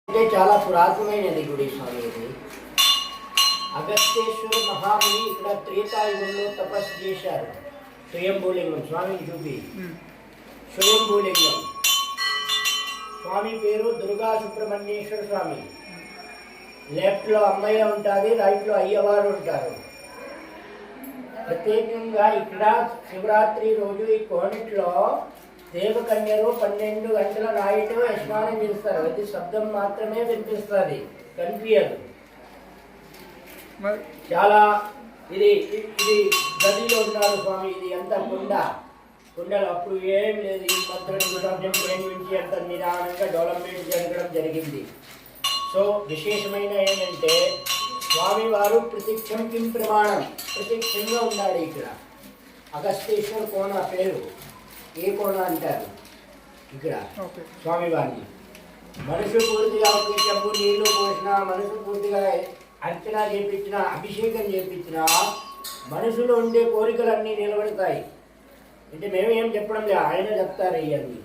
అంటే చాలా పురాతనమైనది గుడి స్వామి ఇది. అగస్త్యేశ్వర మహాముని ఇక్కడ త్రేతాయుగంలో తపస్సు చేశారు. స్వయంభూలింగం స్వామిని చూపి స్వయంభూలింగం. స్వామి పేరు దుర్గా సుబ్రహ్మణ్యేశ్వర స్వామి. లెఫ్ట్లో అమ్మయ్య ఉంటుంది, రైట్లో అయ్యవారు ఉంటారు. ప్రత్యేకంగా ఇక్కడ శివరాత్రి రోజు ఈ కోనిట్లో దేవకన్యలు 12 గంటల నైట్ స్నానం చేస్తారు. అది శబ్దం మాత్రమే వినిపిస్తుంది, కనిపించదు. చాలా ఇది ఇది గదిలో ఉన్నారు స్వామి. ఇది అంతా కుండలు అప్పుడు ఏం లేదు. ఈ 2010 నుంచి అంత నిదానంగా డెవలప్మెంట్ జరగడం జరిగింది. సో విశేషమైన ఏంటంటే స్వామివారు ప్రతిక్షం కిం ప్రమాణం, ప్రతిక్షంగా ఉన్నాడు ఇక్కడ. అగస్త్యేశ్వర కోన పేరు. ఏ కోన అంటారు ఇక్కడ స్వామివారిని. మనసు పూర్తిగా ఒక చెంబు నీళ్లు పోసిన, మనసు పూర్తిగా అర్చన చేపించిన, అభిషేకం చేపించిన మనసులో ఉండే కోరికలన్నీ నిలబడతాయి. అంటే మేమేం చెప్పడం లేదు, ఆయన చెప్తారు ఇవన్నీ.